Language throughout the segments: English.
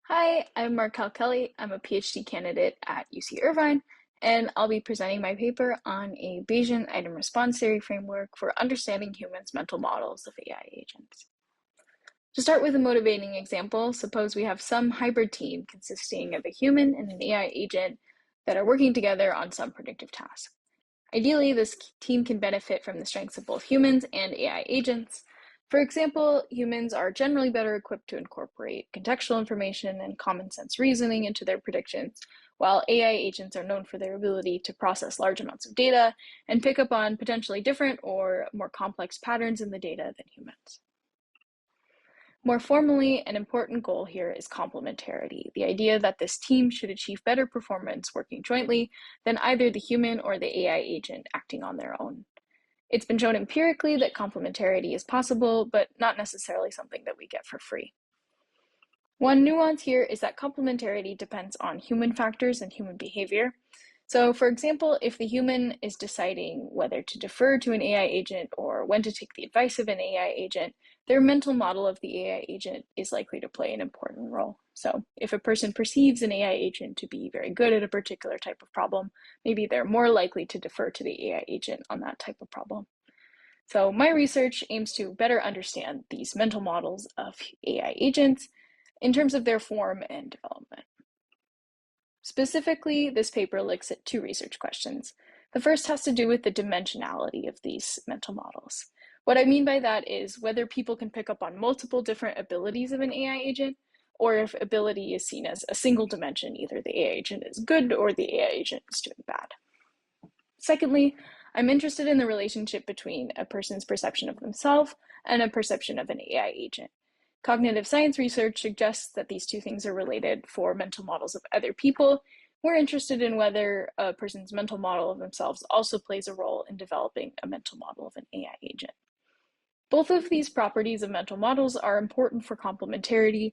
Hi, I'm Markelle. I'm a PhD candidate at UC Irvine, and I'll be presenting my paper on a Bayesian item response theory framework for understanding humans' mental models of AI agents. To start with a motivating example, suppose we have some hybrid team consisting of a human and an AI agent that are working together on some predictive task. Ideally, this team can benefit from the strengths of both humans and AI agents. For example, humans are generally better equipped to incorporate contextual information and common sense reasoning into their predictions, while AI agents are known for their ability to process large amounts of data and pick up on potentially different or more complex patterns in the data than humans. More formally, an important goal here is complementarity, the idea that this team should achieve better performance working jointly than either the human or the AI agent acting on their own. It's been shown empirically that complementarity is possible, but not necessarily something that we get for free. One nuance here is that complementarity depends on human factors and human behavior. So, for example, if the human is deciding whether to defer to an AI agent or when to take the advice of an AI agent, their mental model of the AI agent is likely to play an important role. So, if a person perceives an AI agent to be very good at a particular type of problem, maybe they're more likely to defer to the AI agent on that type of problem. So, my research aims to better understand these mental models of AI agents in terms of their form and development. Specifically, this paper looks at two research questions. The first has to do with the dimensionality of these mental models. What I mean by that is whether people can pick up on multiple different abilities of an AI agent, or if ability is seen as a single dimension, either the AI agent is good or the AI agent is doing bad. Secondly, I'm interested in the relationship between a person's perception of themselves and a perception of an AI agent. Cognitive science research suggests that these two things are related for mental models of other people. We're interested in whether a person's mental model of themselves also plays a role in developing a mental model of an AI agent. Both of these properties of mental models are important for complementarity.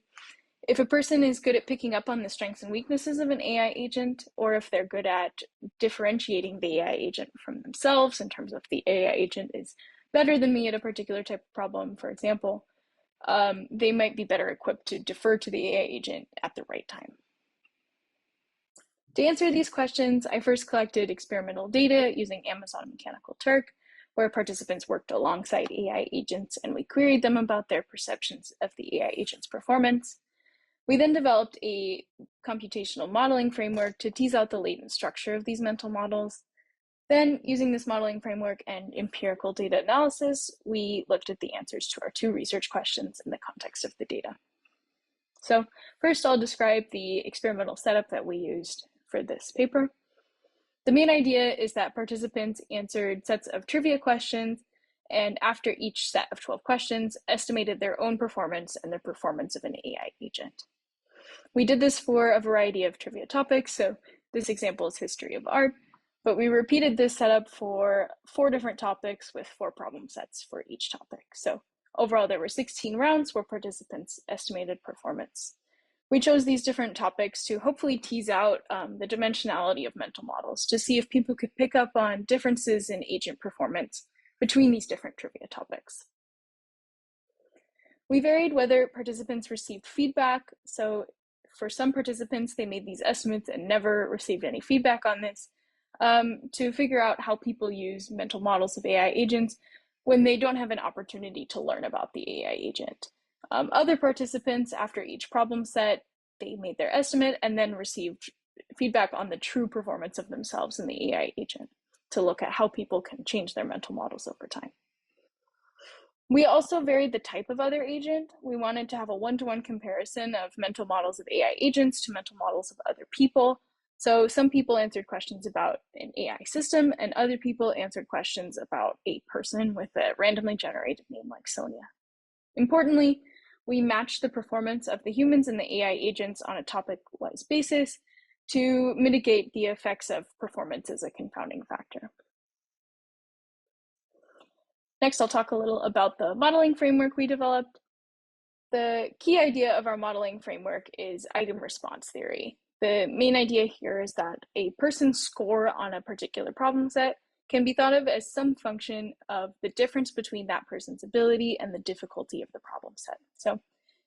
If a person is good at picking up on the strengths and weaknesses of an AI agent, or if they're good at differentiating the AI agent from themselves in terms of the AI agent is better than me at a particular type of problem, for example, they might be better equipped to defer to the AI agent at the right time. To answer these questions, I first collected experimental data using Amazon Mechanical Turk, where participants worked alongside AI agents and we queried them about their perceptions of the AI agent's performance. We then developed a computational modeling framework to tease out the latent structure of these mental models. Then, using this modeling framework and empirical data analysis, we looked at the answers to our two research questions in the context of the data. So first, I'll describe the experimental setup that we used for this paper. The main idea is that participants answered sets of trivia questions, and after each set of 12 questions, estimated their own performance and the performance of an AI agent. We did this for a variety of trivia topics, so this example is history of art, but we repeated this setup for 4 different topics with 4 problem sets for each topic. So overall, there were 16 rounds where participants estimated performance. We chose these different topics to hopefully tease out the dimensionality of mental models to see if people could pick up on differences in agent performance between these different trivia topics. We varied whether participants received feedback. So for some participants, they made these estimates and never received any feedback on this to figure out how people use mental models of AI agents when they don't have an opportunity to learn about the AI agent. Other participants, after each problem set, they made their estimate and then received feedback on the true performance of themselves and the AI agent to look at how people can change their mental models over time. We also varied the type of other agent. We wanted to have a one-to-one comparison of mental models of AI agents to mental models of other people. So some people answered questions about an AI system, and other people answered questions about a person with a randomly generated name like Sonia. Importantly, we matched the performance of the humans and the AI agents on a topic-wise basis to mitigate the effects of performance as a confounding factor. Next, I'll talk a little about the modeling framework we developed. The key idea of our modeling framework is item response theory. The main idea here is that a person's score on a particular problem set can be thought of as some function of the difference between that person's ability and the difficulty of the problem set. So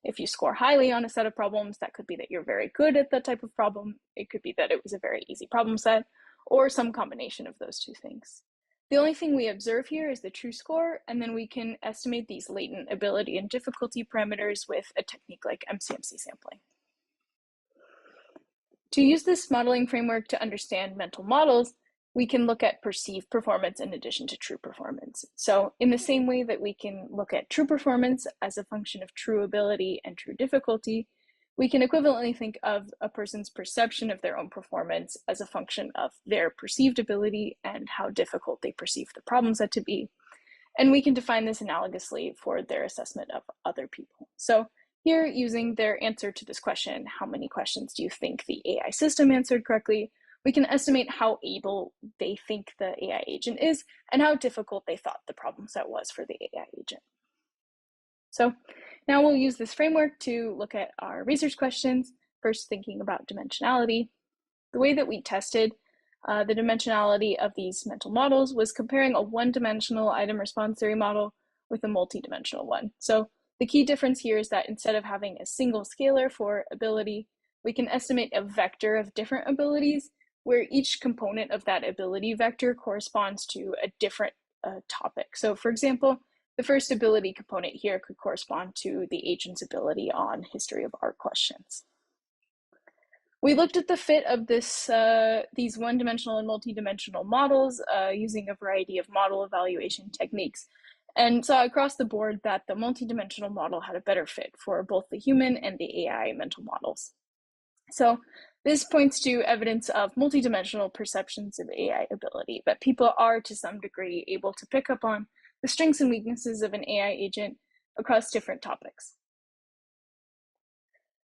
If you score highly on a set of problems, that could be that you're very good at that type of problem. It could be that it was a very easy problem set, or some combination of those two things. The only thing we observe here is the true score, and then we can estimate these latent ability and difficulty parameters with a technique like MCMC sampling. To use this modeling framework to understand mental models, we can look at perceived performance in addition to true performance. So in the same way that we can look at true performance as a function of true ability and true difficulty, we can equivalently think of a person's perception of their own performance as a function of their perceived ability and how difficult they perceive the problem set to be. And we can define this analogously for their assessment of other people. So here, using their answer to this question, how many questions do you think the AI system answered correctly, we can estimate how able they think the AI agent is and how difficult they thought the problem set was for the AI agent. So now we'll use this framework to look at our research questions, first thinking about dimensionality. The way that we tested the dimensionality of these mental models was comparing a one-dimensional item response theory model with a multi-dimensional one. So the key difference here is that instead of having a single scalar for ability, we can estimate a vector of different abilities where each component of that ability vector corresponds to a different topic. So for example, the first ability component here could correspond to the agent's ability on history of art questions. We looked at the fit of these one-dimensional and multi-dimensional models using a variety of model evaluation techniques, and saw across the board that the multi-dimensional model had a better fit for both the human and the AI mental models. So this points to evidence of multi-dimensional perceptions of AI ability, that people are to some degree able to pick up on the strengths and weaknesses of an AI agent across different topics.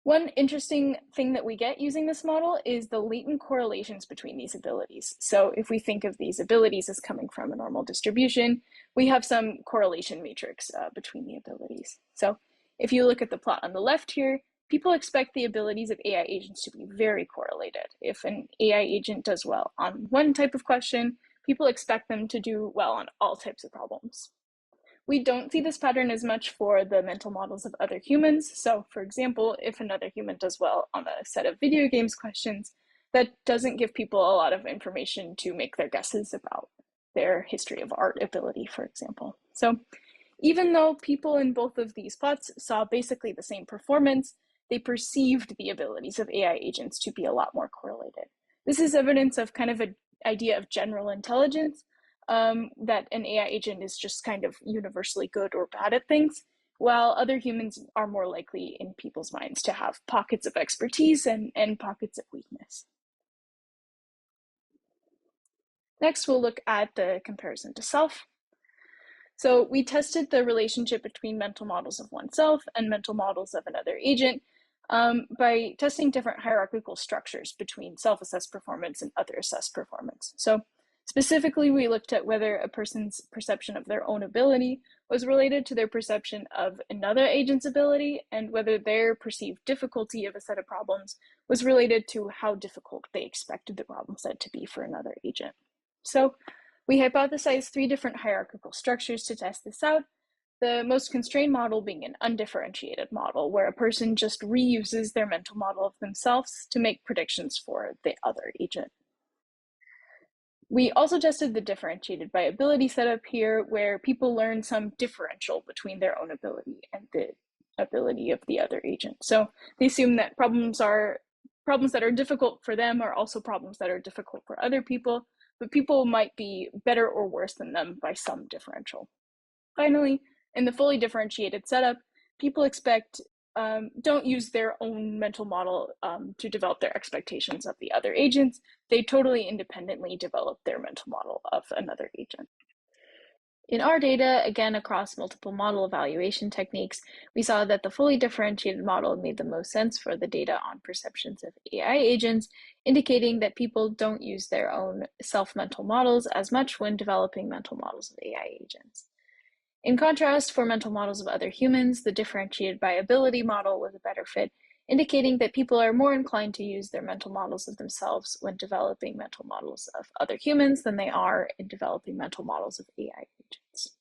One interesting thing that we get using this model is the latent correlations between these abilities. So if we think of these abilities as coming from a normal distribution, we have some correlation matrix between the abilities. So if you look at the plot on the left here, people expect the abilities of AI agents to be very correlated. If an AI agent does well on one type of question, people expect them to do well on all types of problems. We don't see this pattern as much for the mental models of other humans. So for example, if another human does well on a set of video games questions, that doesn't give people a lot of information to make their guesses about their history of art ability, for example. So even though people in both of these plots saw basically the same performance, they perceived the abilities of AI agents to be a lot more correlated. This is evidence of kind of an idea of general intelligence, that an AI agent is just kind of universally good or bad at things, while other humans are more likely in people's minds to have pockets of expertise and pockets of weakness. Next, we'll look at the comparison to self. So we tested the relationship between mental models of oneself and mental models of another agent by testing different hierarchical structures between self-assessed performance and other assessed performance. So specifically, we looked at whether a person's perception of their own ability was related to their perception of another agent's ability, and whether their perceived difficulty of a set of problems was related to how difficult they expected the problem set to be for another agent. So we hypothesized 3 different hierarchical structures to test this out, the most constrained model being an undifferentiated model, where a person just reuses their mental model of themselves to make predictions for the other agent. We also tested the differentiated by ability setup here, where people learn some differential between their own ability and the ability of the other agent. So they assume that problems that are difficult for them are also problems that are difficult for other people, but people might be better or worse than them by some differential. Finally, in the fully differentiated setup, people don't use their own mental model to develop their expectations of the other agents. They totally independently develop their mental model of another agent. In our data, again, across multiple model evaluation techniques, we saw that the fully differentiated model made the most sense for the data on perceptions of AI agents, indicating that people don't use their own self-mental models as much when developing mental models of AI agents. In contrast, for mental models of other humans, the differentiated by ability model was a better fit, indicating that people are more inclined to use their mental models of themselves when developing mental models of other humans than they are in developing mental models of AI agents.